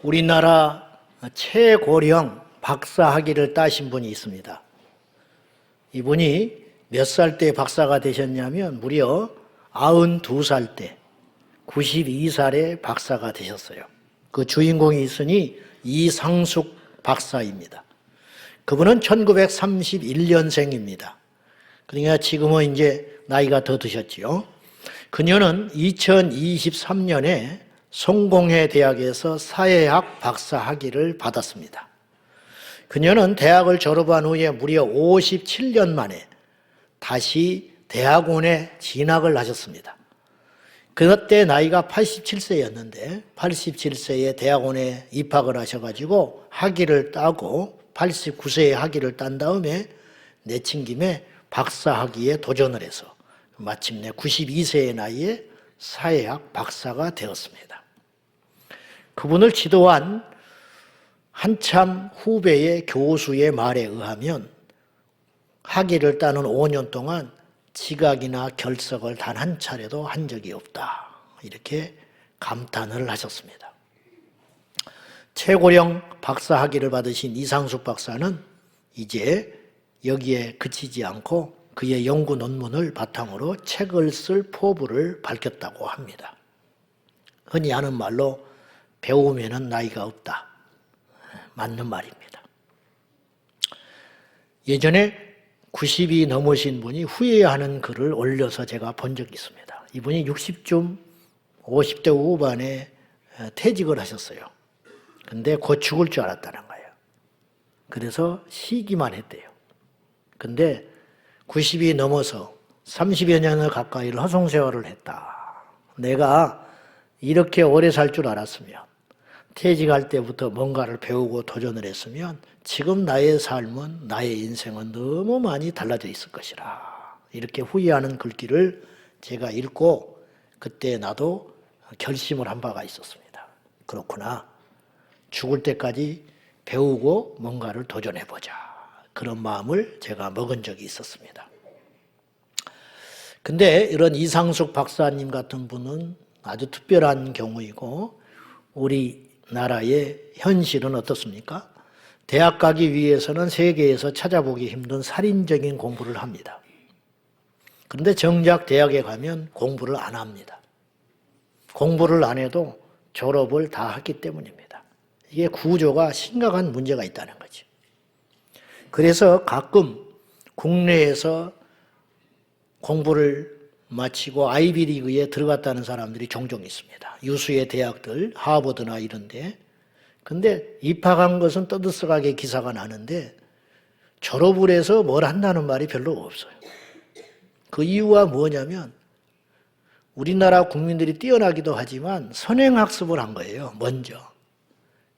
우리나라 최고령 박사 학위를 따신 분이 있습니다. 이분이 몇 살 때 박사가 되셨냐면 무려 92살 때 92살에 박사가 되셨어요. 그 주인공이 있으니 이상숙 박사입니다. 그분은 1931년생입니다. 그러니까 지금은 이제 나이가 더 드셨지요. 그녀는 2023년에 성공회 대학에서 사회학 박사 학위를 받았습니다. 그녀는 대학을 졸업한 후에 무려 57년 만에 다시 대학원에 진학을 하셨습니다. 그때 나이가 87세였는데 87세에 대학원에 입학을 하셔가지고 학위를 따고 89세에 학위를 딴 다음에 내친 김에 박사 학위에 도전을 해서 마침내 92세의 나이에 사회학 박사가 되었습니다. 그분을 지도한 한참 후배의 교수의 말에 의하면 학위를 따는 5년 동안 지각이나 결석을 단 한 차례도 한 적이 없다. 이렇게 감탄을 하셨습니다. 최고령 박사 학위를 받으신 이상숙 박사는 이제 여기에 그치지 않고 그의 연구 논문을 바탕으로 책을 쓸 포부를 밝혔다고 합니다. 흔히 하는 말로 배우면은 나이가 없다. 맞는 말입니다. 예전에 90이 넘으신 분이 후회하는 글을 올려서 제가 본 적이 있습니다. 이분이 60쯤 50대 후반에 퇴직을 하셨어요. 근데 곧 죽을 줄 알았다는 거예요. 그래서 쉬기만 했대요. 근데 90이 넘어서 30여 년을 가까이를 허송세월을 했다. 내가 이렇게 오래 살 줄 알았으면 퇴직할 때부터 뭔가를 배우고 도전을 했으면 지금 나의 삶은, 나의 인생은 너무 많이 달라져 있을 것이라. 이렇게 후회하는 글귀를 제가 읽고 그때 나도 결심을 한 바가 있었습니다. 그렇구나. 죽을 때까지 배우고 뭔가를 도전해보자. 그런 마음을 제가 먹은 적이 있었습니다. 근데 이런 이상숙 박사님 같은 분은 아주 특별한 경우이고 우리나라의 현실은 어떻습니까? 대학 가기 위해서는 세계에서 찾아보기 힘든 살인적인 공부를 합니다. 그런데 정작 대학에 가면 공부를 안 합니다. 공부를 안 해도 졸업을 다 했기 때문입니다. 이게 구조가 심각한 문제가 있다는 거죠. 그래서 가끔 국내에서 공부를 마치고 아이비리그에 들어갔다는 사람들이 종종 있습니다. 유수의 대학들, 하버드나 이런데. 근데 입학한 것은 떠들썩하게 기사가 나는데 졸업을 해서 뭘 한다는 말이 별로 없어요. 그 이유가 뭐냐면 우리나라 국민들이 뛰어나기도 하지만 선행학습을 한 거예요, 먼저.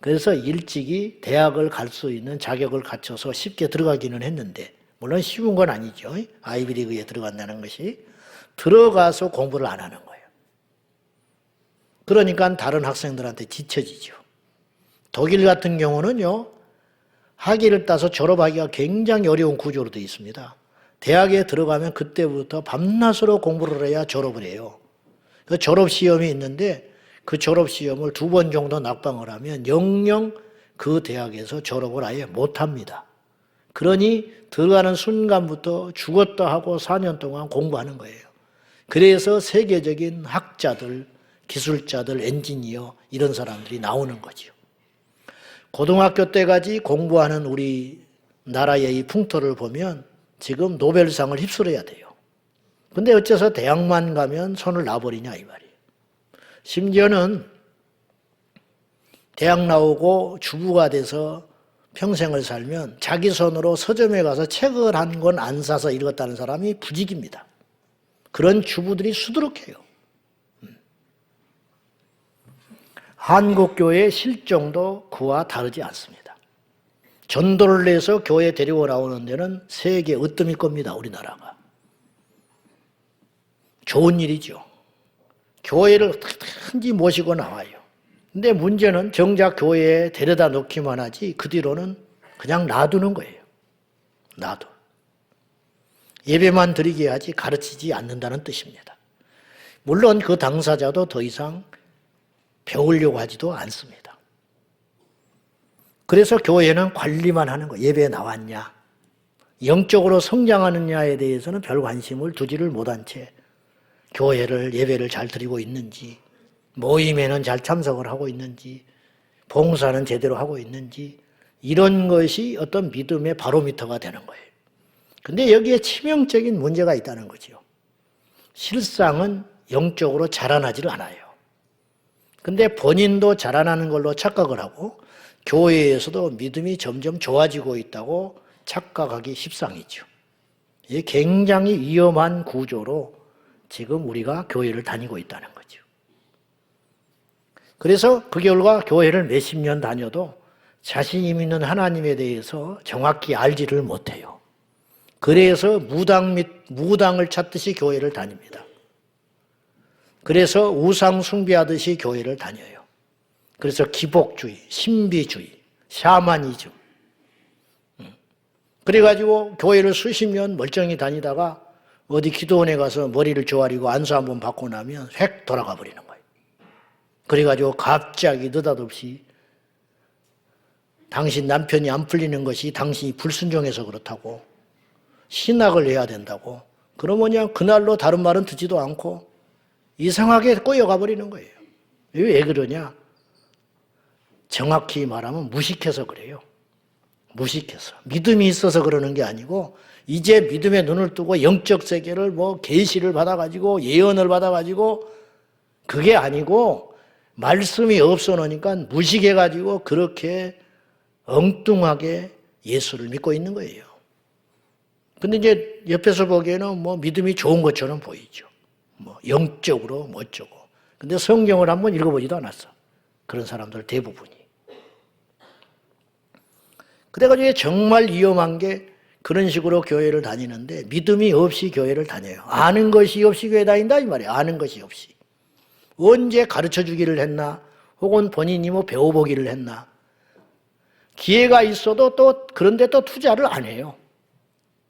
그래서 일찍이 대학을 갈 수 있는 자격을 갖춰서 쉽게 들어가기는 했는데 물론 쉬운 건 아니죠. 아이비리그에 들어간다는 것이. 들어가서 공부를 안 하는 거예요. 그러니까 다른 학생들한테 뒤처지죠. 독일 같은 경우는요, 학위를 따서 졸업하기가 굉장히 어려운 구조로 되어 있습니다. 대학에 들어가면 그때부터 밤낮으로 공부를 해야 졸업을 해요. 그 졸업시험이 있는데 그 졸업시험을 2번 정도 낙방을 하면 영영 그 대학에서 졸업을 아예 못합니다. 그러니 들어가는 순간부터 죽었다 하고 4년 동안 공부하는 거예요. 그래서 세계적인 학자들, 기술자들, 엔지니어 이런 사람들이 나오는 거죠. 고등학교 때까지 공부하는 우리나라의 이 풍토를 보면 지금 노벨상을 휩쓸어야 돼요. 근데 어째서 대학만 가면 손을 놔버리냐 이 말이에요. 심지어는 대학 나오고 주부가 돼서 평생을 살면 자기 손으로 서점에 가서 책을 한 권 안 사서 읽었다는 사람이 부직입니다. 그런 주부들이 수두룩해요. 한국교회의 실정도 그와 다르지 않습니다. 전도를 내서 교회 데리고 나오는 데는 세계 으뜸일 겁니다, 우리나라가. 좋은 일이죠. 교회를 어떻게든지 모시고 나와요. 근데 문제는 정작 교회에 데려다 놓기만 하지 그 뒤로는 그냥 놔두는 거예요. 놔둬. 예배만 드리게 하지 가르치지 않는다는 뜻입니다. 물론 그 당사자도 더 이상 배우려고 하지도 않습니다. 그래서 교회는 관리만 하는 거예요. 예배에 나왔냐, 영적으로 성장하느냐에 대해서는 별 관심을 두지를 못한 채 교회를, 예배를 잘 드리고 있는지, 모임에는 잘 참석을 하고 있는지, 봉사는 제대로 하고 있는지, 이런 것이 어떤 믿음의 바로미터가 되는 거예요. 근데 여기에 치명적인 문제가 있다는 거죠. 실상은 영적으로 자라나지를 않아요. 근데 본인도 자라나는 걸로 착각을 하고 교회에서도 믿음이 점점 좋아지고 있다고 착각하기 십상이죠. 이게 굉장히 위험한 구조로 지금 우리가 교회를 다니고 있다는 거죠. 그래서 그 결과 교회를 몇십 년 다녀도 자신이 믿는 하나님에 대해서 정확히 알지를 못해요. 그래서 무당을 찾듯이 교회를 다닙니다. 그래서 우상 숭배하듯이 교회를 다녀요. 그래서 기복주의, 신비주의, 샤머니즘. 그래가지고 교회를 수십 년 멀쩡히 다니다가 어디 기도원에 가서 머리를 조아리고 안수 한번 받고 나면 획 돌아가 버리는 거예요. 그래가지고 갑자기 느닷없이 당신 남편이 안 풀리는 것이 당신이 불순종해서 그렇다고, 신학을 해야 된다고, 그러면 그냥 그날로 다른 말은 듣지도 않고 이상하게 꼬여가 버리는 거예요. 왜 그러냐? 정확히 말하면 무식해서 그래요. 무식해서. 믿음이 있어서 그러는 게 아니고 이제 믿음의 눈을 뜨고 영적 세계를 계시를 받아가지고 예언을 받아가지고, 그게 아니고 말씀이 없어 놓으니까 무식해가지고 그렇게 엉뚱하게 예수를 믿고 있는 거예요. 근데 이제 옆에서 보기에는 믿음이 좋은 것처럼 보이죠. 영적으로 멋지고. 근데 성경을 한번 읽어보지도 않았어. 그런 사람들 대부분이. 그래가지고 정말 위험한 게 그런 식으로 교회를 다니는데 믿음이 없이 교회를 다녀요. 아는 것이 없이 교회 다닌다 이 말이에요. 아는 것이 없이. 언제 가르쳐 주기를 했나? 혹은 본인이 배워보기를 했나? 기회가 있어도 또 그런데 또 투자를 안 해요.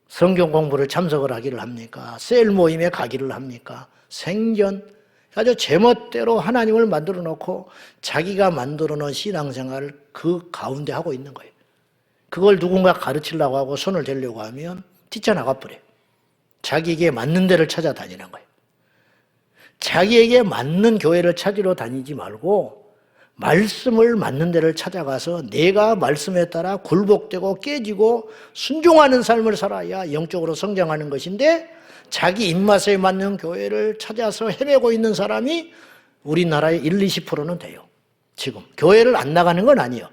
성경 공부를 참석을 하기를 합니까? 셀 모임에 가기를 합니까? 생전 아주 제멋대로 하나님을 만들어 놓고 자기가 만들어 놓은 신앙생활을 그 가운데 하고 있는 거예요. 그걸 누군가 가르치려고 하고 손을 대려고 하면 뛰쳐나가 버려요. 자기에게 맞는 데를 찾아다니는 거예요. 자기에게 맞는 교회를 찾으러 다니지 말고 말씀을 맞는 데를 찾아가서 내가 말씀에 따라 굴복되고 깨지고 순종하는 삶을 살아야 영적으로 성장하는 것인데, 자기 입맛에 맞는 교회를 찾아서 헤매고 있는 사람이 우리나라의 1, 20%는 돼요. 지금 교회를 안 나가는 건 아니에요.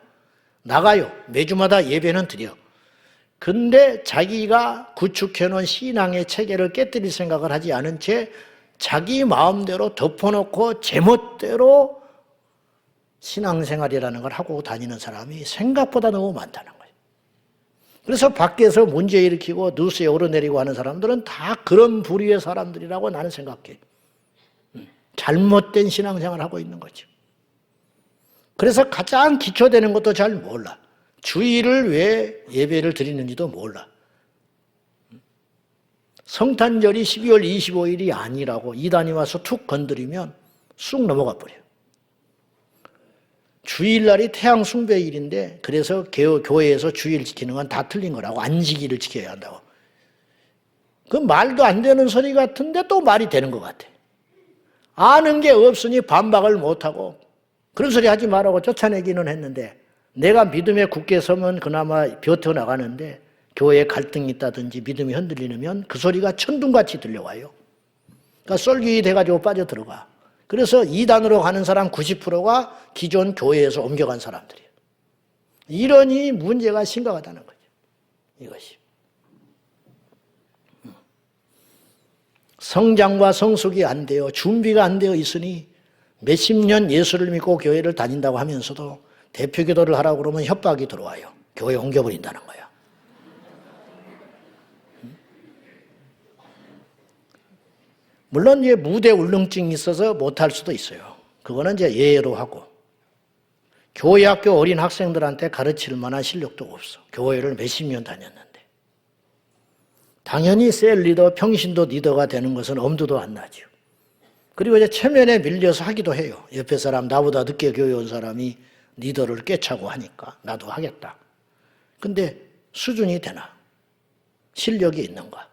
나가요. 매주마다 예배는 드려. 근데 자기가 구축해놓은 신앙의 체계를 깨뜨릴 생각을 하지 않은 채 자기 마음대로 덮어놓고 제멋대로 신앙생활이라는 걸 하고 다니는 사람이 생각보다 너무 많다는 거예요. 그래서 밖에서 문제 일으키고 뉴스에 오르내리고 하는 사람들은 다 그런 부류의 사람들이라고 나는 생각해요. 잘못된 신앙생활을 하고 있는 거죠. 그래서 가장 기초되는 것도 잘 몰라. 주일을 왜 예배를 드리는지도 몰라. 성탄절이 12월 25일이 아니라고 이단이 와서 툭 건드리면 쑥 넘어가 버려요. 주일날이 태양 숭배일인데 그래서 교회에서 주일 지키는 건 다 틀린 거라고, 안식일을 지켜야 한다고. 그 말도 안 되는 소리 같은데 또 말이 되는 것 같아. 아는 게 없으니 반박을 못하고 그런 소리 하지 말라고 쫓아내기는 했는데, 내가 믿음에 굳게 서면 그나마 버텨나가는데 교회에 갈등이 있다든지 믿음이 흔들리면 그 소리가 천둥같이 들려와요. 그러니까 썰기 돼가지고 빠져들어가. 그래서 이단으로 가는 사람 90%가 기존 교회에서 옮겨간 사람들이에요. 이러니 문제가 심각하다는 거죠. 이것이. 성장과 성숙이 안 돼요. 준비가 안 되어 있으니 몇십 년 예수를 믿고 교회를 다닌다고 하면서도 대표 기도를 하라고 그러면 협박이 들어와요. 교회 옮겨버린다는 거야. 물론 이제 무대 울렁증이 있어서 못할 수도 있어요. 그거는 이제 예외로 하고. 교회 학교 어린 학생들한테 가르칠 만한 실력도 없어. 교회를 몇십 년 다녔는데. 당연히 셀 리더, 평신도 리더가 되는 것은 엄두도 안 나죠. 그리고 이제 체면에 밀려서 하기도 해요. 옆에 사람, 나보다 늦게 교회 온 사람이 리더를 꿰차고 하니까 나도 하겠다. 근데 수준이 되나? 실력이 있는가?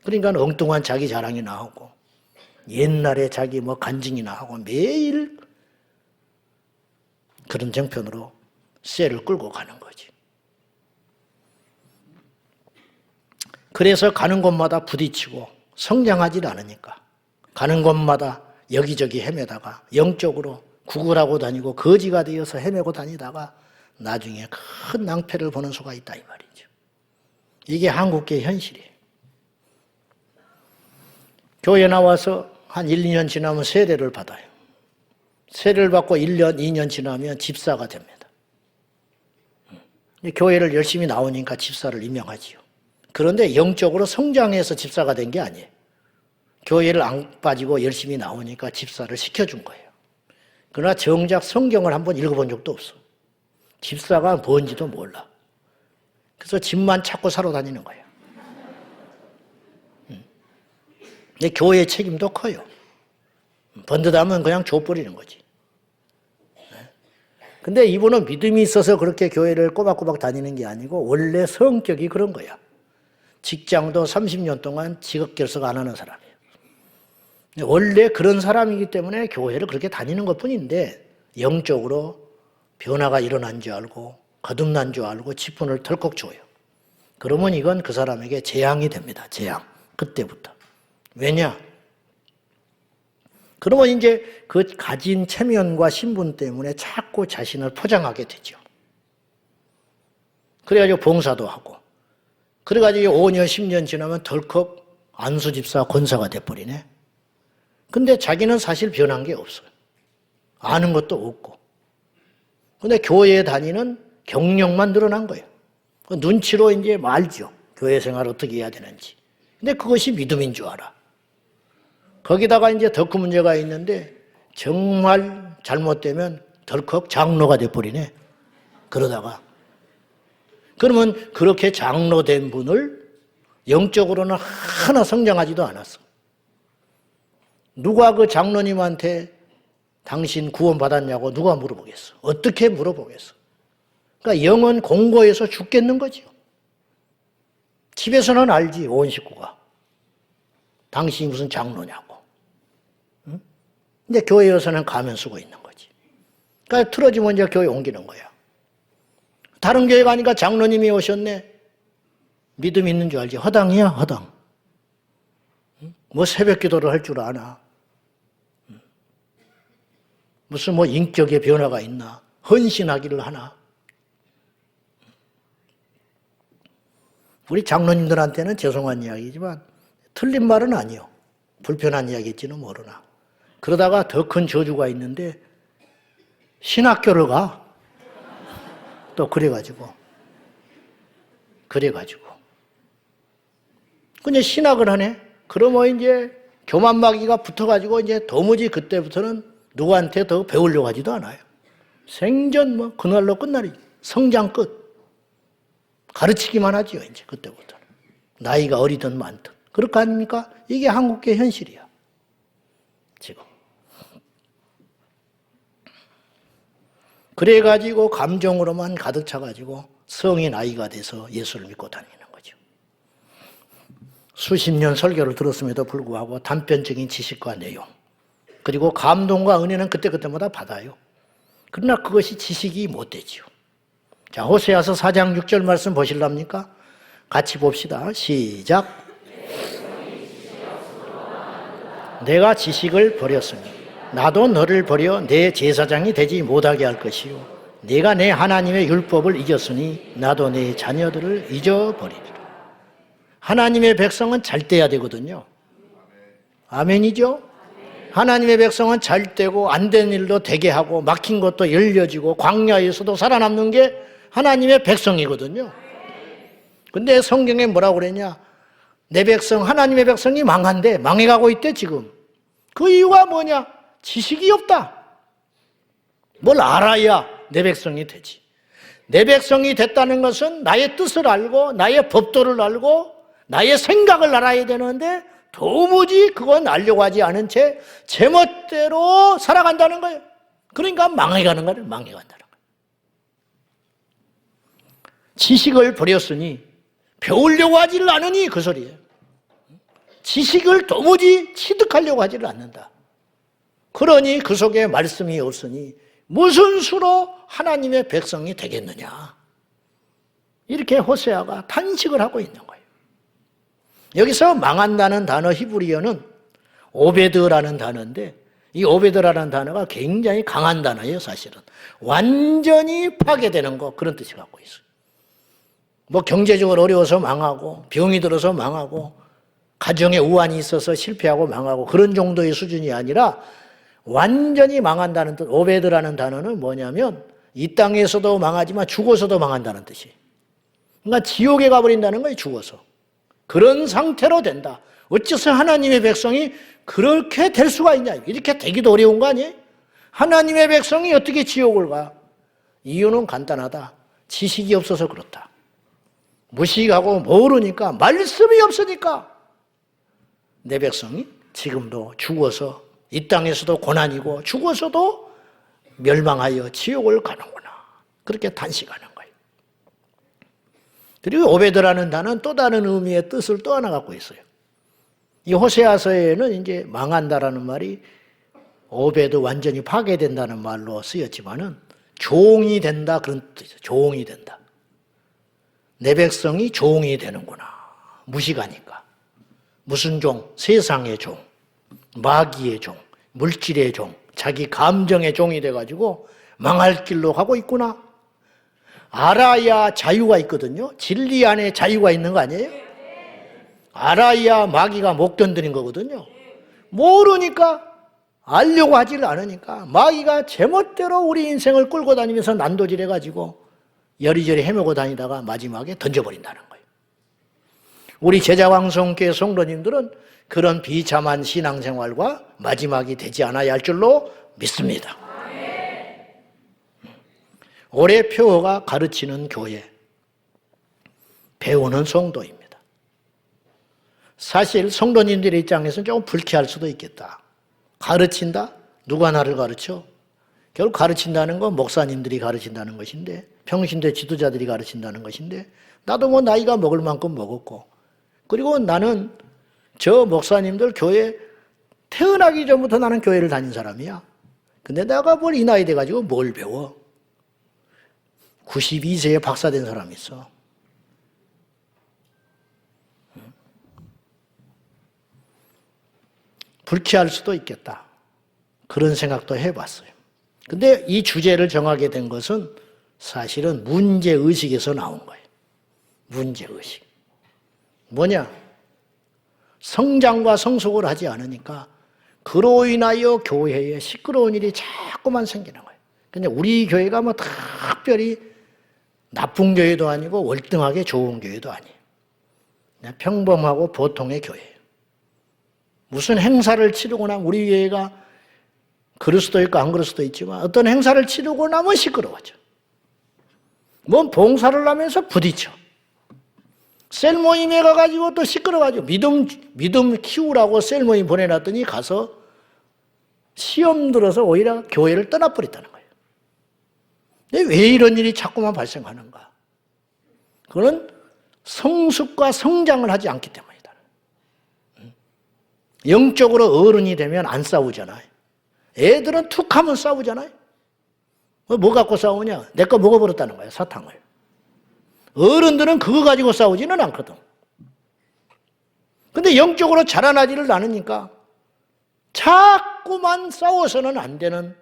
그러니까 엉뚱한 자기 자랑이나 하고 옛날에 자기 뭐 간증이나 하고 매일 그런 정편으로 쇠를 끌고 가는 거지. 그래서 가는 곳마다 부딪히고 성장하지 않으니까 가는 곳마다 여기저기 헤매다가 영적으로 구걸하고 다니고 거지가 되어서 헤매고 다니다가 나중에 큰 낭패를 보는 수가 있다 이 말이죠. 이게 한국계의 현실이에요. 교회 나와서 한 1, 2년 지나면 세례를 받아요. 세례를 받고 1년, 2년 지나면 집사가 됩니다. 교회를 열심히 나오니까 집사를 임명하지요. 그런데 영적으로 성장해서 집사가 된 게 아니에요. 교회를 안 빠지고 열심히 나오니까 집사를 시켜준 거예요. 그러나 정작 성경을 한번 읽어본 적도 없어. 집사가 뭔지도 몰라. 그래서 집만 찾고 살아 다니는 거예요. 근데 교회의 책임도 커요. 번듯하면 그냥 줘버리는 거지. 근데 이분은 믿음이 있어서 그렇게 교회를 꼬박꼬박 다니는 게 아니고 원래 성격이 그런 거야. 직장도 30년 동안 직업 결석 안 하는 사람이에요. 원래 그런 사람이기 때문에 교회를 그렇게 다니는 것뿐인데 영적으로 변화가 일어난 줄 알고 거듭난 줄 알고 지분을 덜컥 줘요. 그러면 이건 그 사람에게 재앙이 됩니다. 재앙. 그때부터. 왜냐? 그러면 이제 그 가진 체면과 신분 때문에 자꾸 자신을 포장하게 되죠. 그래가지고 봉사도 하고 그래가지고 5년, 10년 지나면 덜컥 안수집사 권사가 돼버리네. 근데 자기는 사실 변한 게 없어요. 아는 것도 없고. 근데 교회에 다니는 경력만 늘어난 거예요. 눈치로 이제 알죠. 교회 생활 어떻게 해야 되는지. 근데 그것이 믿음인 줄 알아. 거기다가 이제 더 큰 문제가 있는데 정말 잘못되면 덜컥 장로가 돼버리네. 그러다가. 그러면 그렇게 장로된 분을 영적으로는 하나 성장하지도 않았어. 누가 그 장로님한테 당신 구원받았냐고 누가 물어보겠어? 어떻게 물어보겠어? 그러니까 영은 공고해서 죽겠는 거죠. 집에서는 알지, 온 식구가. 당신이 무슨 장로냐고. 응? 근데 교회에서는 가면 쓰고 있는 거지. 그러니까 틀어지면 이제 교회 옮기는 거야. 다른 교회 가니까 장로님이 오셨네. 믿음 있는 줄 알지. 허당이야, 허당. 뭐 새벽 기도를 할 줄 아나. 무슨 뭐 인격의 변화가 있나. 헌신하기를 하나. 우리 장로님들한테는 죄송한 이야기지만 틀린 말은 아니요. 불편한 이야기일지는 모르나. 그러다가 더 큰 저주가 있는데 신학교를 가. 또 그래가지고. 근데 신학을 하네. 그러면 이제 교만마귀가 붙어가지고 이제 도무지 그때부터는 누구한테 더 배우려고 하지도 않아요. 생전 뭐 그날로 끝나리. 성장 끝. 가르치기만 하지요, 이제 그때부터는. 나이가 어리든 많든. 그렇게 아닙니까? 이게 한국의 현실이야. 지금. 그래가지고 감정으로만 가득 차가지고 성인 아이가 돼서 예수를 믿고 다니는 거죠. 수십 년 설교를 들었음에도 불구하고 단편적인 지식과 내용, 그리고 감동과 은혜는 그때그때마다 받아요. 그러나 그것이 지식이 못 되지요. 자, 호세아서 4장 6절 말씀 보실랍니까? 같이 봅시다. 시작. 내가 지식을 버렸으니 나도 너를 버려 내 제사장이 되지 못하게 할 것이요 네가 내 하나님의 율법을 잊었으니 나도 내 자녀들을 잊어버리리라. 하나님의 백성은 잘 돼야 되거든요. 아멘이죠? 하나님의 백성은 잘 되고 안 된 일도 되게 하고 막힌 것도 열려지고 광야에서도 살아남는 게 하나님의 백성이거든요. 근데 성경에 뭐라고 그랬냐? 내 백성, 하나님의 백성이 망한데 망해가고 있대 지금. 그 이유가 뭐냐? 지식이 없다. 뭘 알아야 내 백성이 되지. 내 백성이 됐다는 것은 나의 뜻을 알고 나의 법도를 알고 나의 생각을 알아야 되는데 도무지 그건 알려고 하지 않은 채 제멋대로 살아간다는 거예요. 그러니까 망해가는 거예요. 망해간다는 거예요. 지식을 버렸으니 배우려고 하지를 않으니 그 소리예요. 지식을 도무지 취득하려고 하지를 않는다. 그러니 그 속에 말씀이 없으니 무슨 수로 하나님의 백성이 되겠느냐. 이렇게 호세아가 탄식을 하고 있는 거예요. 여기서 망한다는 단어 히브리어는 오베드라는 단어인데 이 오베드라는 단어가 굉장히 강한 단어예요. 사실은 완전히 파괴되는 거 그런 뜻을 갖고 있어요. 뭐 경제적으로 어려워서 망하고 병이 들어서 망하고 가정에 우환이 있어서 실패하고 망하고 그런 정도의 수준이 아니라 완전히 망한다는 뜻. 오베드라는 단어는 뭐냐면 이 땅에서도 망하지만 죽어서도 망한다는 뜻이에요. 그러니까 지옥에 가버린다는 거예요. 죽어서. 그런 상태로 된다. 어째서 하나님의 백성이 그렇게 될 수가 있냐. 이렇게 되기도 어려운 거 아니에요? 하나님의 백성이 어떻게 지옥을 가? 이유는 간단하다. 지식이 없어서 그렇다. 무식하고 모르니까 말씀이 없으니까 내 백성이 지금도 죽어서 이 땅에서도 고난이고 죽어서도 멸망하여 지옥을 가는구나. 그렇게 단식하는 거예요. 그리고 오베드라는 단어는 또 다른 의미의 뜻을 또 하나 갖고 있어요. 이 호세아서에는 이제 망한다라는 말이 오베드 완전히 파괴된다는 말로 쓰였지만은 종이 된다 그런 뜻이죠. 종이 된다. 내 백성이 종이 되는구나. 무식하니까. 무슨 종? 세상의 종, 마귀의 종, 물질의 종, 자기 감정의 종이 돼가지고 망할 길로 가고 있구나. 알아야 자유가 있거든요. 진리 안에 자유가 있는 거 아니에요? 알아야 마귀가 못 견디는 거거든요. 모르니까 알려고 하지를 않으니까 마귀가 제멋대로 우리 인생을 끌고 다니면서 난도질 해가지고 여리저리 헤매고 다니다가 마지막에 던져버린다는 거예요. 우리 제자왕성교회 성도님들은 그런 비참한 신앙생활과 마지막이 되지 않아야 할 줄로 믿습니다. 올해 표어가 가르치는 교회, 배우는 성도입니다. 사실 성도님들의 입장에서는 조금 불쾌할 수도 있겠다. 가르친다? 누가 나를 가르쳐? 결국 가르친다는 건 목사님들이 가르친다는 것인데 평신도의 지도자들이 가르친다는 것인데 나도 뭐 나이가 먹을 만큼 먹었고 그리고 나는 저 목사님들 교회 태어나기 전부터 나는 교회를 다닌 사람이야. 근데 내가 뭘 이 나이 돼가지고 뭘 배워? 92세에 박사 된 사람이 있어. 불쾌할 수도 있겠다. 그런 생각도 해봤어요. 근데 이 주제를 정하게 된 것은 사실은 문제의식에서 나온 거예요. 문제의식. 뭐냐? 성장과 성숙을 하지 않으니까 그로 인하여 교회에 시끄러운 일이 자꾸만 생기는 거예요. 근데 우리 교회가 뭐 특별히 나쁜 교회도 아니고 월등하게 좋은 교회도 아니에요. 그냥 평범하고 보통의 교회예요. 무슨 행사를 치르고 나면 우리 교회가 그럴 수도 있고 안 그럴 수도 있지만 어떤 행사를 치르고 나면 시끄러워져. 뭔 봉사를 하면서 부딪혀. 셀 모임에 가가지고 또 시끄러워가지고 믿음 키우라고 셀 모임 보내놨더니 가서 시험 들어서 오히려 교회를 떠나버렸다는 거예요. 근데 왜 이런 일이 자꾸만 발생하는가? 그건 성숙과 성장을 하지 않기 때문이다. 영적으로 어른이 되면 안 싸우잖아요. 애들은 툭 하면 싸우잖아요. 뭐 갖고 싸우냐? 내 거 먹어버렸다는 거예요, 사탕을. 어른들은 그거 가지고 싸우지는 않거든. 근데 영적으로 자라나지를 않으니까 자꾸만 싸워서는 안 되는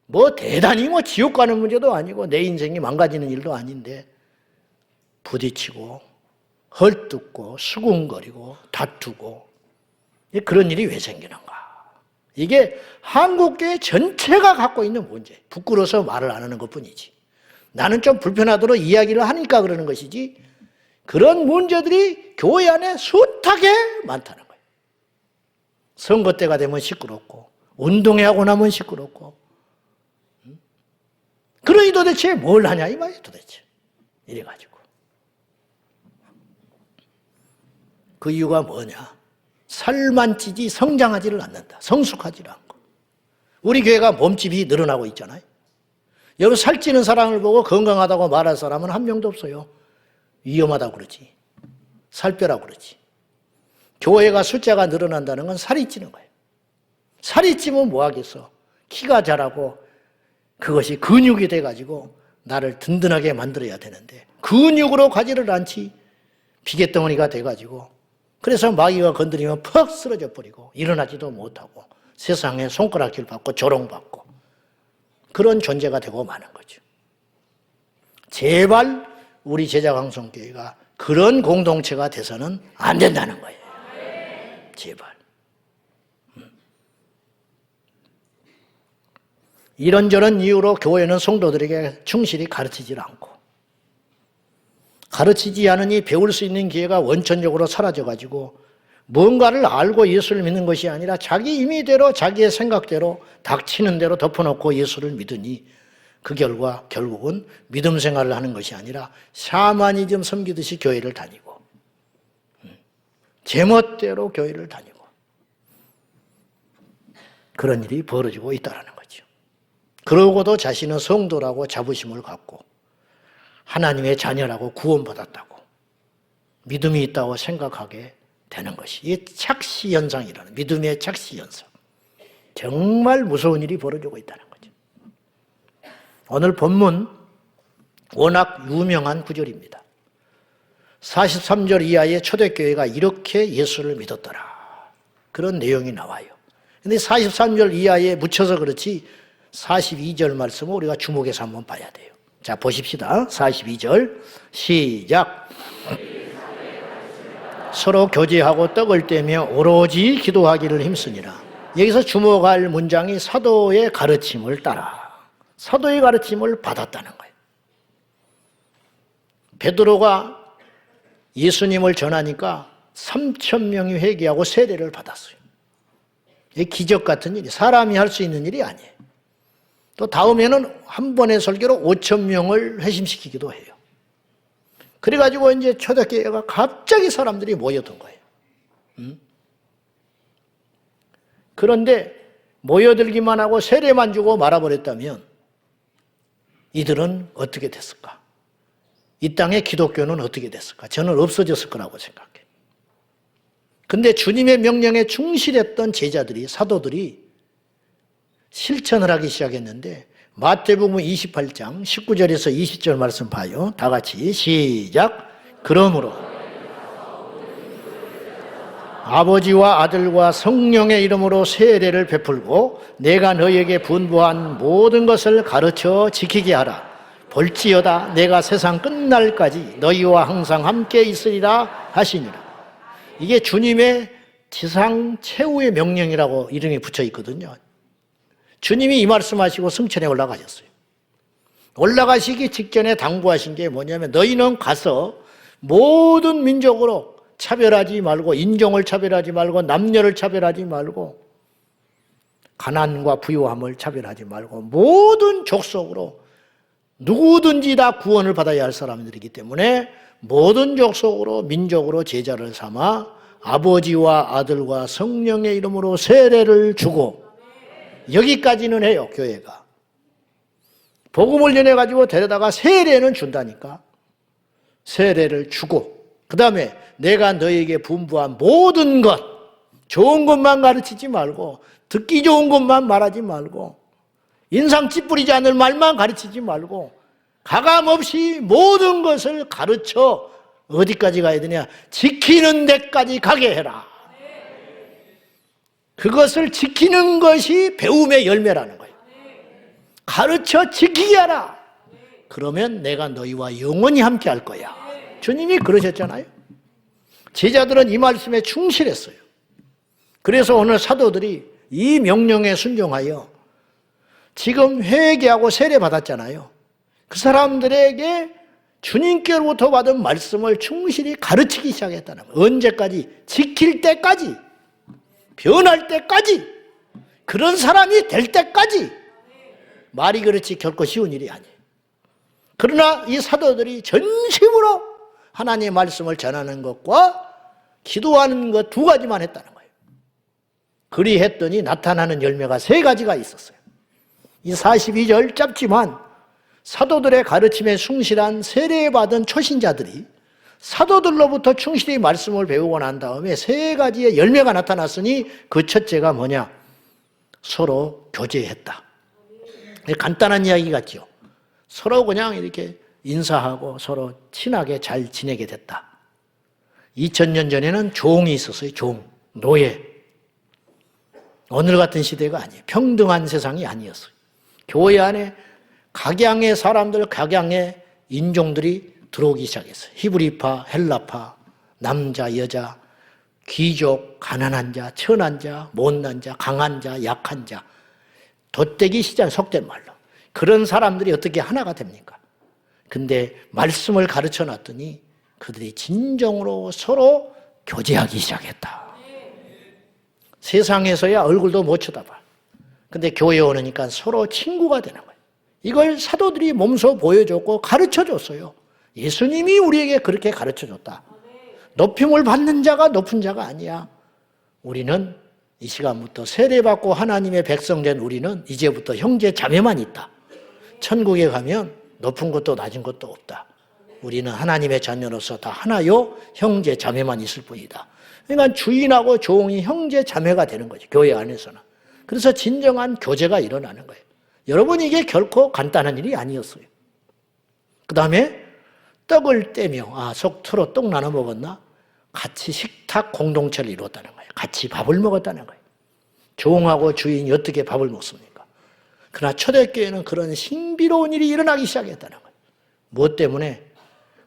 뭐 대단히 뭐 지옥 가는 문제도 아니고 내 인생이 망가지는 일도 아닌데 부딪히고 헐뜯고 수군거리고 다투고 그런 일이 왜 생기는가? 이게 한국교회 전체가 갖고 있는 문제. 부끄러워서 말을 안 하는 것뿐이지. 나는 좀 불편하도록 이야기를 하니까 그러는 것이지 그런 문제들이 교회 안에 숱하게 많다는 거예요. 선거 때가 되면 시끄럽고 운동회하고 나면 시끄럽고 그러니 도대체 뭘 하냐 이 말이에요. 도대체 이래가지고 그 이유가 뭐냐? 살만 찌지 성장하지를 않는다. 성숙하지를 않고 우리 교회가 몸집이 늘어나고 있잖아요. 여러분 살찌는 사람을 보고 건강하다고 말할 사람은 한 명도 없어요. 위험하다고 그러지. 살 빼라고 그러지. 교회가 숫자가 늘어난다는 건 살이 찌는 거예요. 살이 찌면 뭐 하겠어? 키가 자라고 그것이 근육이 돼가지고 나를 든든하게 만들어야 되는데 근육으로 가지를 않지. 비계덩어리가 돼가지고 그래서 마귀가 건드리면 퍽 쓰러져 버리고 일어나지도 못하고 세상에 손가락질 받고 조롱받고 그런 존재가 되고 마는 거죠. 제발 우리 제자강성교회가 그런 공동체가 돼서는 안 된다는 거예요. 제발. 이런저런 이유로 교회는 성도들에게 충실히 가르치질 않고 가르치지 않으니 배울 수 있는 기회가 원천적으로 사라져가지고 뭔가를 알고 예수를 믿는 것이 아니라 자기 임의대로 자기의 생각대로 닥치는 대로 덮어놓고 예수를 믿으니 그 결과 결국은 믿음 생활을 하는 것이 아니라 샤머니즘 섬기듯이 교회를 다니고 제멋대로 교회를 다니고 그런 일이 벌어지고 있다는 거죠. 그러고도 자신은 성도라고 자부심을 갖고 하나님의 자녀라고 구원받았다고 믿음이 있다고 생각하게 되는 것이 이 착시현상이라는 믿음의 착시현상. 정말 무서운 일이 벌어지고 있다는 거죠. 오늘 본문 워낙 유명한 구절입니다. 43절 이하의 초대교회가 이렇게 예수를 믿었더라. 그런 내용이 나와요. 그런데 43절 이하에 묻혀서 그렇지 42절 말씀을 우리가 주목해서 한번 봐야 돼요. 자, 보십시다. 42절 시작. 서로 교제하고 떡을 떼며 오로지 기도하기를 힘쓰니라. 여기서 주목할 문장이 사도의 가르침을 따라 사도의 가르침을 받았다는 거예요. 베드로가 예수님을 전하니까 3,000명이 회개하고 세례를 받았어요. 이 기적 같은 일이 사람이 할 수 있는 일이 아니에요. 또 다음에는 한 번의 설교로 5,000명을 회심시키기도 해요. 그래가지고 이제 초대교회가 갑자기 사람들이 모여든 거예요. 그런데 모여들기만 하고 세례만 주고 말아버렸다면 이들은 어떻게 됐을까? 이 땅의 기독교는 어떻게 됐을까? 저는 없어졌을 거라고 생각해요. 근데 주님의 명령에 충실했던 제자들이, 사도들이 실천을 하기 시작했는데 마태복음 28장 19절에서 20절 말씀 봐요. 다 같이 시작. 그러므로 아버지와 아들과 성령의 이름으로 세례를 베풀고 내가 너희에게 분부한 모든 것을 가르쳐 지키게 하라. 볼지어다 내가 세상 끝날까지 너희와 항상 함께 있으리라 하시니라. 이게 주님의 지상 최후의 명령이라고 이름이 붙여 있거든요. 주님이 이 말씀하시고 승천에 올라가셨어요. 올라가시기 직전에 당부하신 게 뭐냐면 너희는 가서 모든 민족으로 차별하지 말고 인종을 차별하지 말고 남녀를 차별하지 말고 가난과 부유함을 차별하지 말고 모든 족속으로 누구든지 다 구원을 받아야 할 사람들이기 때문에 모든 족속으로 민족으로 제자를 삼아 아버지와 아들과 성령의 이름으로 세례를 주고 여기까지는 해요. 교회가 복음을 전해가지고 데려다가 세례는 준다니까 세례를 주고 그 다음에 내가 너에게 분부한 모든 것 좋은 것만 가르치지 말고 듣기 좋은 것만 말하지 말고 인상 찌푸리지 않을 말만 가르치지 말고 가감없이 모든 것을 가르쳐 어디까지 가야 되냐? 지키는 데까지 가게 해라. 그것을 지키는 것이 배움의 열매라는 거예요. 가르쳐 지키게 하라. 그러면 내가 너희와 영원히 함께 할 거야. 주님이 그러셨잖아요. 제자들은 이 말씀에 충실했어요. 그래서 오늘 사도들이 이 명령에 순종하여 지금 회개하고 세례 받았잖아요. 그 사람들에게 주님께로부터 받은 말씀을 충실히 가르치기 시작했다는 거예요. 언제까지? 지킬 때까지, 변할 때까지, 그런 사람이 될 때까지. 말이 그렇지 결코 쉬운 일이 아니에요. 그러나 이 사도들이 전심으로 하나님의 말씀을 전하는 것과 기도하는 것 두 가지만 했다는 거예요. 그리했더니 나타나는 열매가 3가지가 있었어요. 이 42절 짧지만 사도들의 가르침에 충실한 세례받은 초신자들이 사도들로부터 충실히 말씀을 배우고 난 다음에 3가지의 열매가 나타났으니 그 첫째가 뭐냐? 서로 교제했다. 간단한 이야기 같죠. 서로 그냥 이렇게 인사하고 서로 친하게 잘 지내게 됐다. 2000년 전에는 종이 있었어요. 종, 노예. 오늘 같은 시대가 아니에요. 평등한 세상이 아니었어요. 교회 안에 각양의 사람들, 각양의 인종들이 들어오기 시작했어요. 히브리파, 헬라파, 남자, 여자, 귀족, 가난한 자, 천한 자, 못난 자, 강한 자, 약한 자. 돗대기 시장 속된 말로. 그런 사람들이 어떻게 하나가 됩니까? 근데 말씀을 가르쳐 놨더니 그들이 진정으로 서로 교제하기 시작했다. 세상에서야 얼굴도 못 쳐다봐. 근데 교회에 오니까 서로 친구가 되는 거예요. 이걸 사도들이 몸소 보여줬고 가르쳐 줬어요. 예수님이 우리에게 그렇게 가르쳐 줬다. 높임을 받는 자가 높은 자가 아니야. 우리는 이 시간부터 세례받고 하나님의 백성 된 우리는 이제부터 형제 자매만 있다. 천국에 가면 높은 것도 낮은 것도 없다. 우리는 하나님의 자녀로서 다 하나요 형제 자매만 있을 뿐이다. 그러니까 주인하고 종이 형제 자매가 되는 거죠. 교회 안에서는. 그래서 진정한 교제가 일어나는 거예요. 여러분 이게 결코 간단한 일이 아니었어요. 그 다음에 떡을 떼며 서로 떡 나눠 먹었나? 같이 식탁 공동체를 이루었다는 거예요. 같이 밥을 먹었다는 거예요. 종하고 주인이 어떻게 밥을 먹습니까? 그러나 초대교회는 그런 신비로운 일이 일어나기 시작했다는 거예요. 무엇 때문에?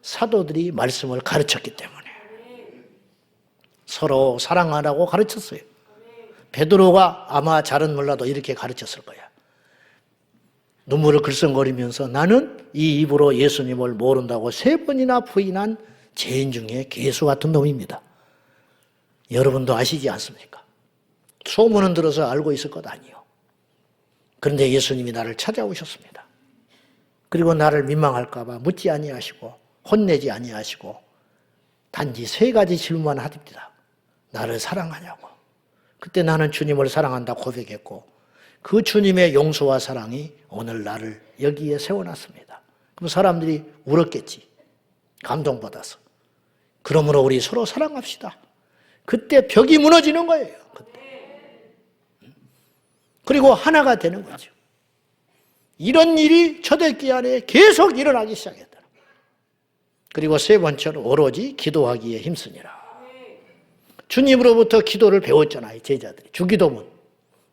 사도들이 말씀을 가르쳤기 때문에. 서로 사랑하라고 가르쳤어요. 베드로가 아마 잘은 몰라도 이렇게 가르쳤을 거야. 눈물을 글썽거리면서 나는 이 입으로 예수님을 모른다고 3번이나 부인한 죄인 중에 괴수 같은 놈입니다. 여러분도 아시지 않습니까? 소문은 들어서 알고 있을 것 아니요. 그런데 예수님이 나를 찾아오셨습니다. 그리고 나를 민망할까 봐 묻지 아니하시고 혼내지 아니하시고 단지 3가지 질문만 하십니다. 나를 사랑하냐고. 그때 나는 주님을 사랑한다 고백했고 그 주님의 용서와 사랑이 오늘 나를 여기에 세워놨습니다. 그럼 사람들이 울었겠지. 감동받아서. 그러므로 우리 서로 사랑합시다. 그때 벽이 무너지는 거예요. 그때. 그리고 하나가 되는 거죠. 이런 일이 초대교회 안에 계속 일어나기 시작했다. 그리고 3번째로 오로지 기도하기에 힘쓰니라. 주님으로부터 기도를 배웠잖아요. 제자들이. 주기도문.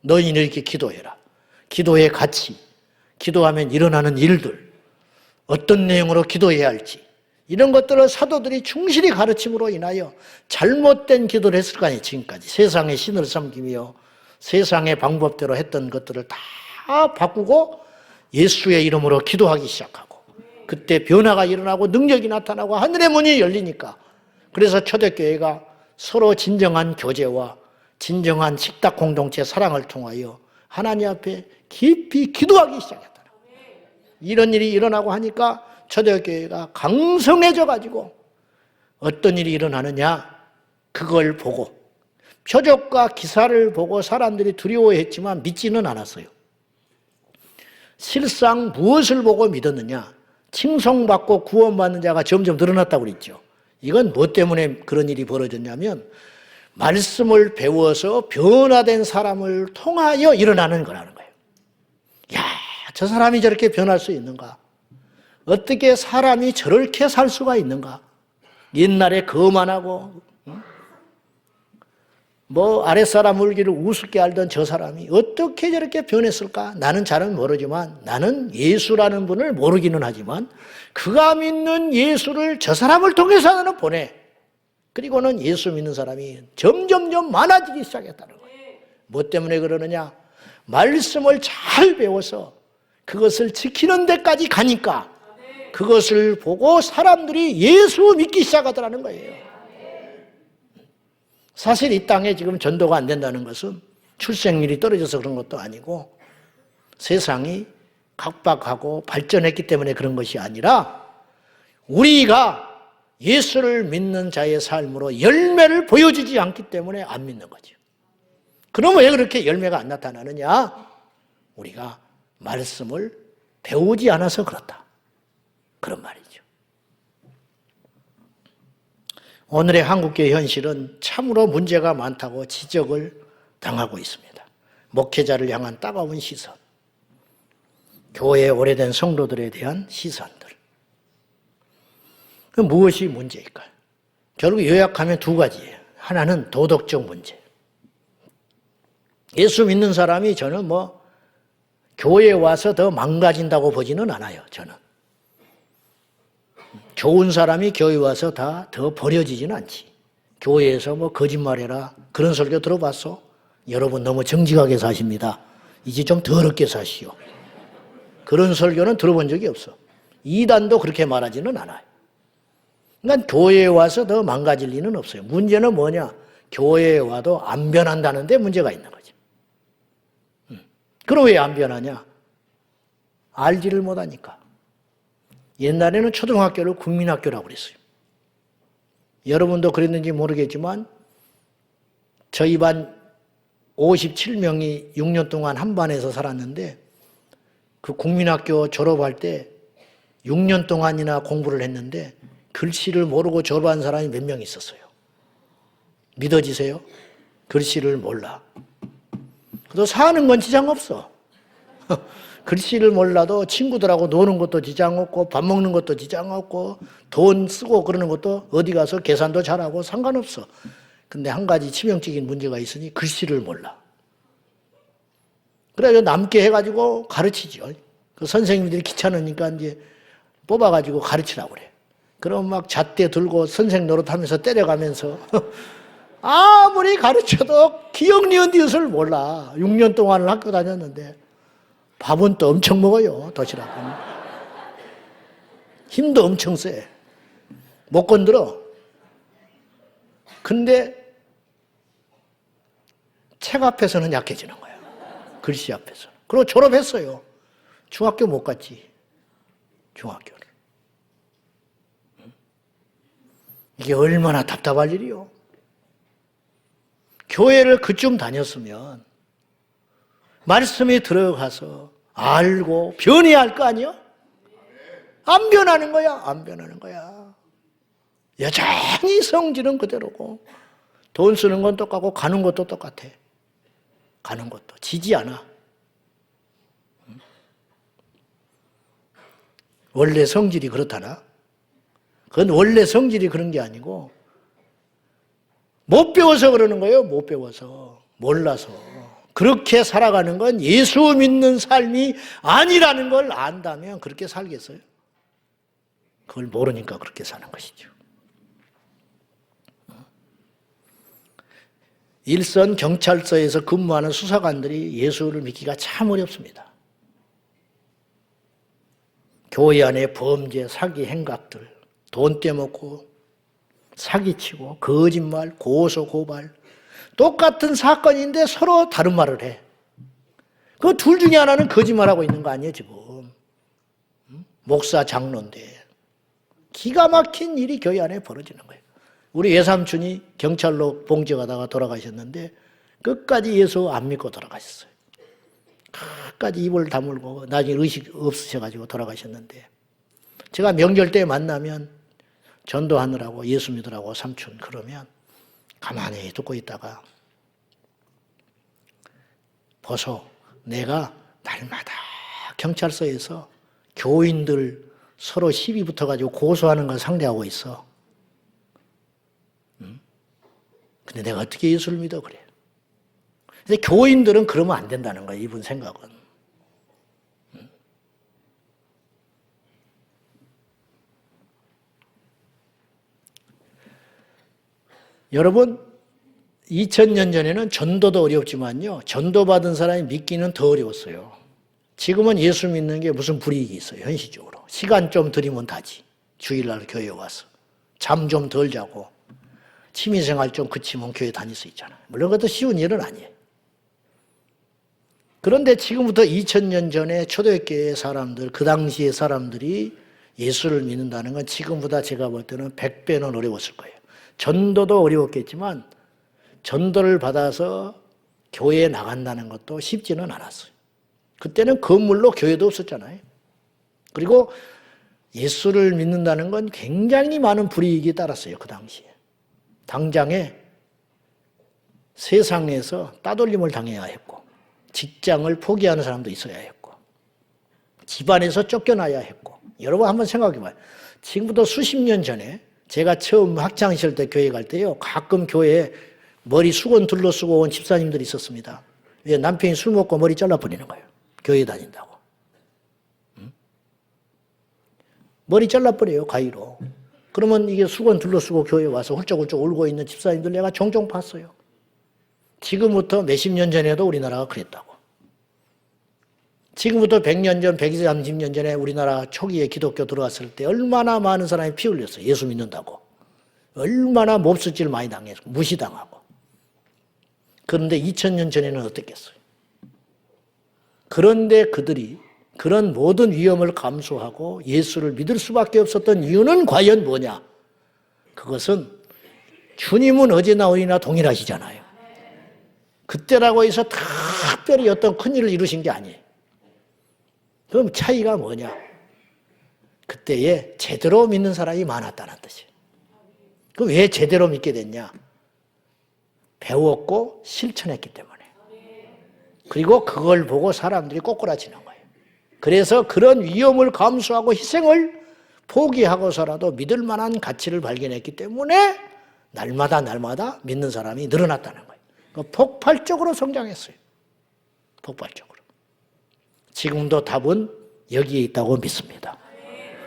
너희는 이렇게 기도해라. 기도의 가치. 기도하면 일어나는 일들. 어떤 내용으로 기도해야 할지. 이런 것들을 사도들이 충실히 가르침으로 인하여 잘못된 기도를 했을 거 아니에요. 지금까지. 세상의 신을 섬기며 세상의 방법대로 했던 것들을 다 바꾸고 예수의 이름으로 기도하기 시작하고 그때 변화가 일어나고 능력이 나타나고 하늘의 문이 열리니까 그래서 초대교회가 서로 진정한 교제와 진정한 식탁 공동체 사랑을 통하여 하나님 앞에 깊이 기도하기 시작했다. 이런 일이 일어나고 하니까 초대교회가 강성해져 가지고 어떤 일이 일어나느냐 그걸 보고 표적과 기사를 보고 사람들이 두려워했지만 믿지는 않았어요. 실상 무엇을 보고 믿었느냐? 칭송받고 구원받는 자가 점점 늘어났다고 그랬죠. 이건 뭐 때문에 그런 일이 벌어졌냐면 말씀을 배워서 변화된 사람을 통하여 일어나는 거라는 거예요. 야, 저 사람이 저렇게 변할 수 있는가? 어떻게 사람이 저렇게 살 수가 있는가? 옛날에 거만하고 아랫사람 울기를 우습게 알던 저 사람이 어떻게 저렇게 변했을까? 나는 잘은 모르지만 나는 예수라는 분을 모르기는 하지만 그가 믿는 예수를 저 사람을 통해서 나는 보내. 그리고는 예수 믿는 사람이 점점점 많아지기 시작했다는 거예요. 뭐 때문에 그러느냐? 말씀을 잘 배워서 그것을 지키는 데까지 가니까 그것을 보고 사람들이 예수 믿기 시작하더라는 거예요. 사실 이 땅에 지금 전도가 안 된다는 것은 출생률이 떨어져서 그런 것도 아니고 세상이 각박하고 발전했기 때문에 그런 것이 아니라 우리가 예수를 믿는 자의 삶으로 열매를 보여주지 않기 때문에 안 믿는 거죠. 그러면 왜 그렇게 열매가 안 나타나느냐? 우리가 말씀을 배우지 않아서 그렇다. 그런 말이죠. 오늘의 한국교회 현실은 참으로 문제가 많다고 지적을 당하고 있습니다. 목회자를 향한 따가운 시선, 교회에 오래된 성도들에 대한 시선들. 무엇이 문제일까요? 결국 요약하면 두 가지예요. 하나는 도덕적 문제. 예수 믿는 사람이 저는 교회에 와서 더 망가진다고 보지는 않아요. 저는. 좋은 사람이 교회에 와서 다 더 버려지지는 않지. 교회에서 거짓말해라 그런 설교 들어봤어? 여러분 너무 정직하게 사십니다. 이제 좀 더럽게 사시오. 그런 설교는 들어본 적이 없어. 이단도 그렇게 말하지는 않아요. 그러니까 교회에 와서 더 망가질 리는 없어요. 문제는 뭐냐? 교회에 와도 안 변한다는 데 문제가 있는 거죠. 그럼 왜 안 변하냐? 알지를 못하니까. 옛날에는 초등학교를 국민학교라고 그랬어요. 여러분도 그랬는지 모르겠지만 저희 반 57명이 6년 동안 한 반에서 살았는데 그 국민학교 졸업할 때 6년 동안이나 공부를 했는데 글씨를 모르고 졸업한 사람이 몇 명 있었어요. 믿어지세요? 글씨를 몰라. 그래도 사는 건 지장 없어. 글씨를 몰라도 친구들하고 노는 것도 지장 없고 밥 먹는 것도 지장 없고 돈 쓰고 그러는 것도 어디 가서 계산도 잘하고 상관없어. 근데 한 가지 치명적인 문제가 있으니 글씨를 몰라. 그래서 남게 해가지고 가르치죠. 그 선생님들이 귀찮으니까 이제 뽑아가지고 가르치라고 그래. 그럼 막 잣대 들고 선생 노릇하면서 때려가면서 아무리 가르쳐도 기억 니은 디귿을 몰라. 6년 동안을 학교 다녔는데 밥은 또 엄청 먹어요. 도시락은. 힘도 엄청 세. 못 건드려. 근데 책 앞에서는 약해지는 거야. 글씨 앞에서. 그리고 졸업했어요. 중학교 못 갔지. 중학교를. 이게 얼마나 답답할 일이요. 교회를 그쯤 다녔으면 말씀에 들어가서 알고 변해야 할 거 아니요? 안 변하는 거야. 안 변하는 거야. 여전히 성질은 그대로고 돈 쓰는 건 똑같고 가는 것도 똑같아. 가는 것도 지지 않아. 원래 성질이 그렇다나? 그건 원래 성질이 그런 게 아니고 못 배워서 그러는 거예요. 못 배워서. 몰라서. 그렇게 살아가는 건 예수 믿는 삶이 아니라는 걸 안다면 그렇게 살겠어요? 그걸 모르니까 그렇게 사는 것이죠. 일선 경찰서에서 근무하는 수사관들이 예수를 믿기가 참 어렵습니다. 교회 안에 범죄, 사기 행각들, 돈 떼먹고 사기치고 거짓말, 고소, 고발 똑같은 사건인데 서로 다른 말을 해. 그 둘 중에 하나는 거짓말하고 있는 거 아니에요 지금. 목사 장로인데 기가 막힌 일이 교회 안에 벌어지는 거예요. 우리 외삼촌이 경찰로 봉직하다가 돌아가셨는데 끝까지 예수 안 믿고 돌아가셨어요. 끝까지 입을 다물고 나중에 의식 없으셔가지고 돌아가셨는데 제가 명절 때 만나면 전도하느라고 예수 믿으라고 삼촌 그러면 가만히 듣고 있다가 보소 내가 날마다 경찰서에서 교인들 서로 시비 붙어가지고 고소하는 걸 상대하고 있어. 근데 내가 어떻게 예수를 믿어 그래. 근데 교인들은 그러면 안 된다는 거예요. 이분 생각은. 여러분 2000년 전에는 전도도 어렵지만요. 전도받은 사람이 믿기는 더 어려웠어요. 지금은 예수 믿는 게 무슨 불이익이 있어요. 현실적으로. 시간 좀 들이면 다지. 주일날 교회에 와서. 잠 좀 덜 자고. 취미생활 좀 그치면 교회 다닐 수 있잖아요. 물론 그것도 쉬운 일은 아니에요. 그런데 지금부터 2000년 전에 초대교회 사람들, 그 당시의 사람들이 예수를 믿는다는 건 지금보다 제가 볼 때는 100배는 어려웠을 거예요. 전도도 어려웠겠지만 전도를 받아서 교회에 나간다는 것도 쉽지는 않았어요. 그때는 건물로 교회도 없었잖아요. 그리고 예수를 믿는다는 건 굉장히 많은 불이익이 따랐어요. 그 당시에. 당장에 세상에서 따돌림을 당해야 했고, 직장을 포기하는 사람도 있어야 했고, 집안에서 쫓겨나야 했고. 여러분 한번 생각해 봐요. 지금부터 수십 년 전에 제가 처음 학창시절 때 교회 갈 때요, 가끔 교회에 머리 수건 둘러쓰고 온 집사님들이 있었습니다. 왜? 남편이 술 먹고 머리 잘라버리는 거예요. 교회 다닌다고. 머리 잘라버려요, 가위로. 그러면 이게 수건 둘러쓰고 교회에 와서 훌쩍훌쩍 울고 있는 집사님들 내가 종종 봤어요. 지금부터 몇십 년 전에도 우리나라가 그랬다고. 지금부터 100년 전, 130년 전에 우리나라 초기에 기독교 들어왔을 때 얼마나 많은 사람이 피 흘렸어요. 예수 믿는다고. 얼마나 몹쓸 많이 당했고 무시당하고. 그런데 2000년 전에는 어땠겠어요? 그런데 그들이 그런 모든 위험을 감수하고 예수를 믿을 수밖에 없었던 이유는 과연 뭐냐? 그것은 주님은 어제나 오늘이나 동일하시잖아요. 그때라고 해서 특별히 어떤 큰일을 이루신 게 아니에요. 그럼 차이가 뭐냐? 그때에 제대로 믿는 사람이 많았다는 뜻이에요. 그럼 왜 제대로 믿게 됐냐? 배웠고 실천했기 때문에. 그리고 그걸 보고 사람들이 꼬꾸라지는 거예요. 그래서 그런 위험을 감수하고 희생을 포기하고서라도 믿을 만한 가치를 발견했기 때문에 날마다 믿는 사람이 늘어났다는 거예요. 폭발적으로 성장했어요. 폭발적으로. 지금도 답은 여기에 있다고 믿습니다.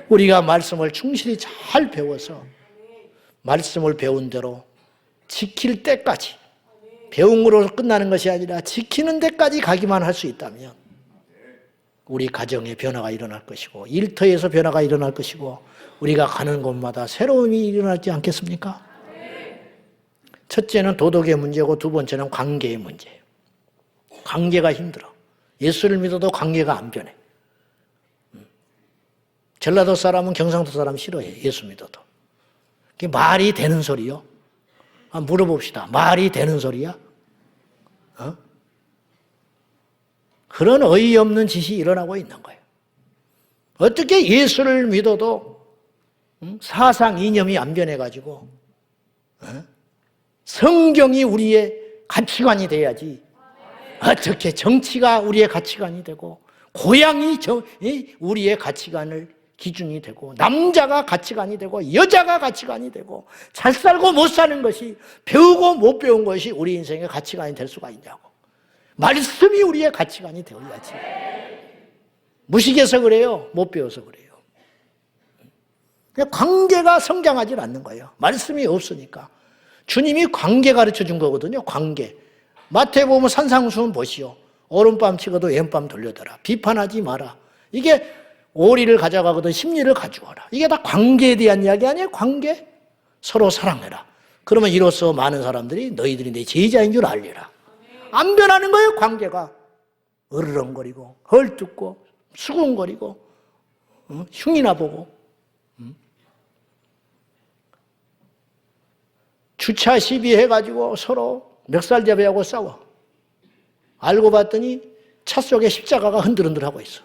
우리가 말씀을 충실히 잘 배워서 말씀을 배운 대로 지킬 때까지, 배움으로 끝나는 것이 아니라 지키는 데까지 가기만 할 수 있다면 우리 가정에 변화가 일어날 것이고 일터에서 변화가 일어날 것이고 우리가 가는 곳마다 새로움이 일어나지 않겠습니까? 첫째는 도덕의 문제고 두 번째는 관계의 문제예요. 관계가 힘들어. 예수를 믿어도 관계가 안 변해. 전라도 사람은 경상도 사람 싫어해. 예수 믿어도. 그게 말이 되는 소리요? 물어봅시다. 말이 되는 소리야? 그런 어이없는 짓이 일어나고 있는 거예요. 어떻게 예수를 믿어도 사상 이념이 안 변해가지고 성경이 우리의 가치관이 돼야지. 어떻게 정치가 우리의 가치관이 되고 고향이 우리의 가치관을 기준이 되고 남자가 가치관이 되고 여자가 가치관이 되고 잘 살고 못 사는 것이 배우고 못 배운 것이 우리 인생의 가치관이 될 수가 있냐고. 말씀이 우리의 가치관이 되어야지. 무식해서 그래요? 못 배워서 그래요? 관계가 성장하지 않는 거예요. 말씀이 없으니까. 주님이 관계 가르쳐 준 거거든요. 관계. 마태복음 산상수훈 보시오. 오른밤 치고도 왼밤 돌려더라. 비판하지 마라. 이게 오리를 가져가거든 심리를 가져와라. 이게 다 관계에 대한 이야기 아니에요? 관계? 서로 사랑해라. 그러면 이로써 많은 사람들이 너희들이 내 제자인 줄 알리라. 안 변하는 거예요, 관계가. 으르렁거리고 헐뜯고 수군거리고 흉이나 보고. 주차 시비해가지고 서로 멱살잡이하고 싸워. 알고 봤더니 차 속에 십자가가 흔들흔들하고 있어.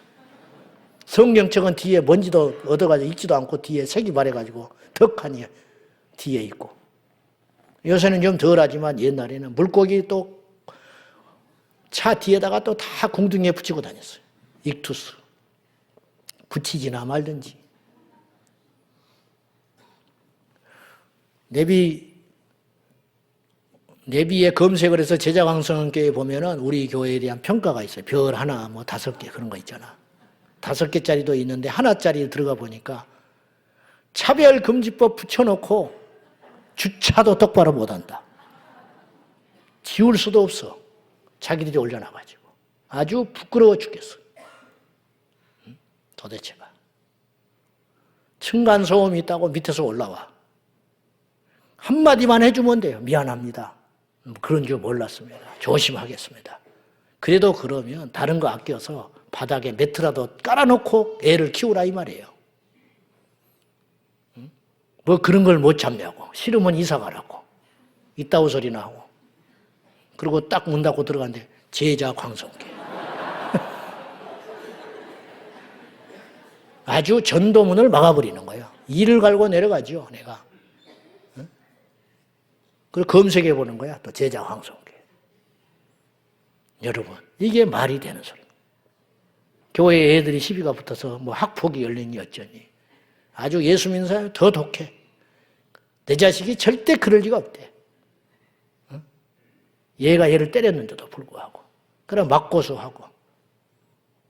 성경책은 뒤에 먼지도 얻어가지고 읽지도 않고 뒤에 색이 바래가지고 덕하니 뒤에 있고. 요새는 좀 덜하지만 옛날에는 물고기 또 차 뒤에다가 또 다 궁둥이에 붙이고 다녔어요. 익투스. 붙이지나 말든지. 내비에 검색을 해서 제자강성교회 보면은 우리 교회에 대한 평가가 있어요. 별 하나, 5개 그런 거 있잖아. 5개짜리도 있는데 하나짜리 들어가 보니까 차별금지법 붙여놓고 주차도 똑바로 못한다. 지울 수도 없어. 자기들이 올려놔가지고. 아주 부끄러워 죽겠어. 도대체가. 층간소음이 있다고 밑에서 올라와. 한마디만 해주면 돼요. 미안합니다. 그런 줄 몰랐습니다. 조심하겠습니다. 그래도 그러면 다른 거 아껴서 바닥에 매트라도 깔아놓고 애를 키우라 이 말이에요. 그런 걸 못 참냐고. 싫으면 이사 가라고. 이따구 소리나 하고. 그리고 딱 문 닫고 들어갔는데 제자 광성계. 아주 전도문을 막아버리는 거예요. 이를 갈고 내려가죠, 내가. 응? 그리고 검색해 보는 거야, 또 제자 광성계. 여러분, 이게 말이 되는 소리입니다. 교회 애들이 시비가 붙어서 뭐 학폭이 열리니 어쩌니. 아주 예수 믿는 사람이 더 독해. 내 자식이 절대 그럴 리가 없대. 응? 얘가 얘를 때렸는데도 불구하고. 그럼 맞고소하고.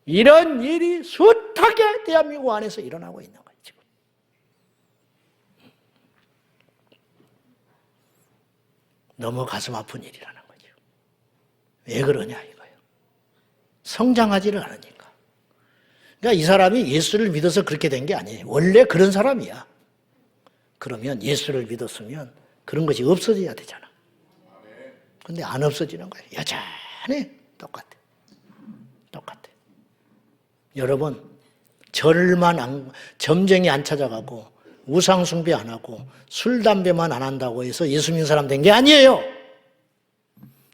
이런 일이 숱하게 대한민국 안에서 일어나고 있는 거예요, 지금. 너무 가슴 아픈 일이라는 거죠. 왜 그러냐 이거예요. 성장하지를 않으니까. 그러니까 이 사람이 예수를 믿어서 그렇게 된 게 아니에요. 원래 그런 사람이야. 그러면 예수를 믿었으면 그런 것이 없어져야 되잖아. 근데 안 없어지는 거예요. 여전히 똑같아. 여러분, 점쟁이 안 찾아가고 우상 숭배 안 하고 술 담배만 안 한다고 해서 예수 믿는 사람 된 게 아니에요.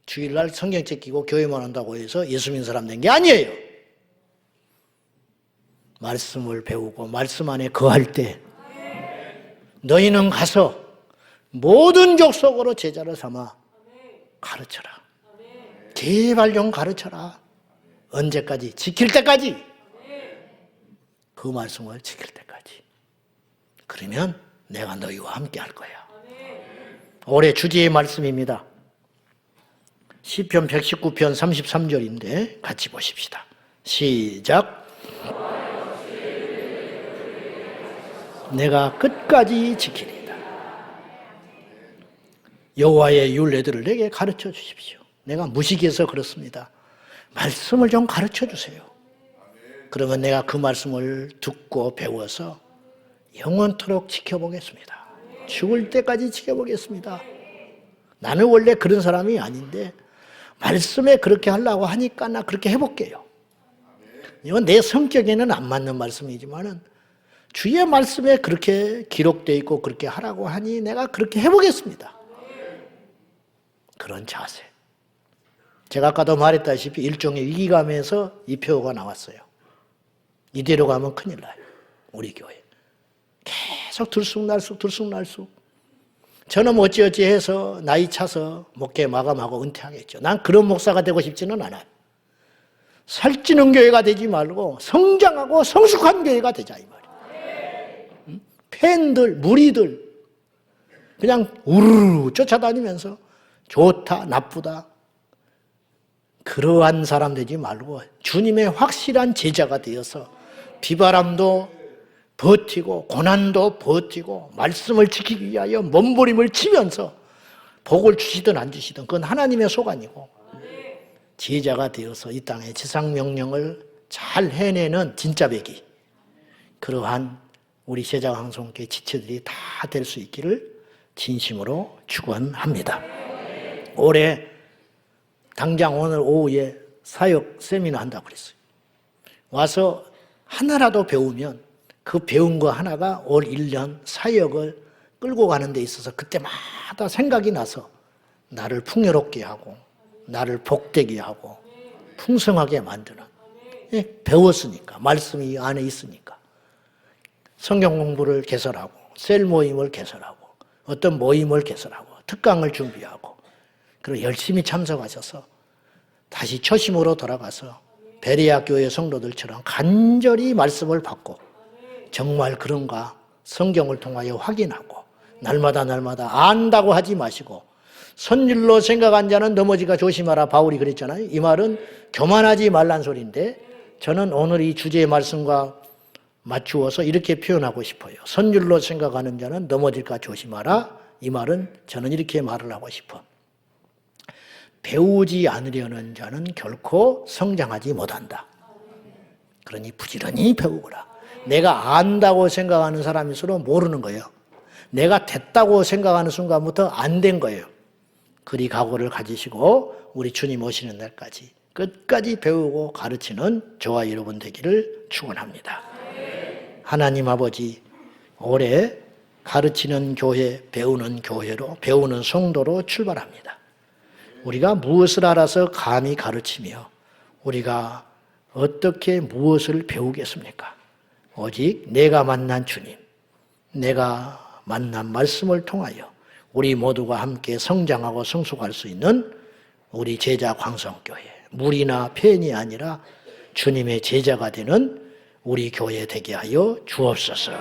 주일날 성경책 끼고 교회만 한다고 해서 예수 믿는 사람 된 게 아니에요. 말씀을 배우고 말씀 안에 거할 때 너희는 가서 모든 족속으로 제자를 삼아 가르쳐라. 제발 좀 가르쳐라. 언제까지? 지킬 때까지. 그 말씀을 지킬 때까지. 그러면 내가 너희와 함께 할 거야. 올해 주제의 말씀입니다. 시편 119편 33절인데 같이 보십시다. 시작. 내가 끝까지 지키리이다. 여호와의 율례들을 내게 가르쳐 주십시오. 내가 무식해서 그렇습니다. 말씀을 좀 가르쳐 주세요. 그러면 내가 그 말씀을 듣고 배워서 영원토록 지켜보겠습니다. 죽을 때까지 지켜보겠습니다. 나는 원래 그런 사람이 아닌데 말씀에 그렇게 하려고 하니까 나 그렇게 해볼게요. 이건 내 성격에는 안 맞는 말씀이지만은 주의 말씀에 그렇게 기록되어 있고 그렇게 하라고 하니 내가 그렇게 해보겠습니다. 그런 자세. 제가 아까도 말했다시피 일종의 위기감에서 이 표가 나왔어요. 이대로 가면 큰일 나요. 우리 교회. 계속 들쑥날쑥. 저는 어찌어찌 해서 나이 차서 목회 마감하고 은퇴하겠죠. 난 그런 목사가 되고 싶지는 않아요. 살찌는 교회가 되지 말고 성장하고 성숙한 교회가 되자 이 말이에요. 팬들, 무리들 그냥 우르르 쫓아다니면서 좋다, 나쁘다 그러한 사람 되지 말고 주님의 확실한 제자가 되어서 비바람도 버티고 고난도 버티고 말씀을 지키기 위하여 몸부림을 치면서 복을 주시든 안 주시든 그건 하나님의 소관이고 제자가 되어서 이 땅의 지상명령을 잘 해내는 진짜 배기 그러한 우리 제자강성교회 지체들이 다 될 수 있기를 진심으로 축원합니다. 올해 당장 오늘 오후에 사역 세미나 한다고 그랬어요. 와서 하나라도 배우면 그 배운 거 하나가 올 1년 사역을 끌고 가는 데 있어서 그때마다 생각이 나서 나를 풍요롭게 하고 나를 복되게 하고 풍성하게 만드는 배웠으니까 말씀이 안에 있으니까 성경 공부를 개설하고 셀 모임을 개설하고 어떤 모임을 개설하고 특강을 준비하고 그리고 열심히 참석하셔서 다시 초심으로 돌아가서 베레아 교회 성도들처럼 간절히 말씀을 받고 정말 그런가 성경을 통하여 확인하고 날마다 안다고 하지 마시고 선율로 생각한 자는 넘어지가 조심하라 바울이 그랬잖아요. 이 말은 교만하지 말란 소리인데 저는 오늘 이 주제의 말씀과 맞추어서 이렇게 표현하고 싶어요. 선율로 생각하는 자는 넘어질까 조심하라. 이 말은 저는 이렇게 말을 하고 싶어. 배우지 않으려는 자는 결코 성장하지 못한다. 그러니 부지런히 배우거라. 내가 안다고 생각하는 사람일수록 모르는 거예요. 내가 됐다고 생각하는 순간부터 안 된 거예요. 그리 각오를 가지시고 우리 주님 오시는 날까지 끝까지 배우고 가르치는 저와 여러분 되기를 축원합니다. 하나님 아버지 올해 가르치는 교회, 배우는 교회로 배우는 성도로 출발합니다. 우리가 무엇을 알아서 감히 가르치며 우리가 어떻게 무엇을 배우겠습니까? 오직 내가 만난 주님, 내가 만난 말씀을 통하여 우리 모두가 함께 성장하고 성숙할 수 있는 우리 제자 광성교회, 물이나 팬이 아니라 주님의 제자가 되는 우리 교회 되게 하여 주옵소서.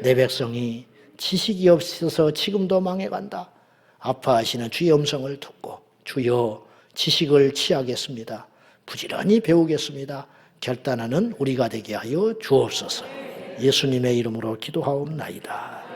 내 백성이 지식이 없어서 지금도 망해간다. 아파하시는 주의 음성을 듣고 주여 지식을 취하겠습니다. 부지런히 배우겠습니다. 결단하는 우리가 되게 하여 주옵소서. 예수님의 이름으로 기도하옵나이다.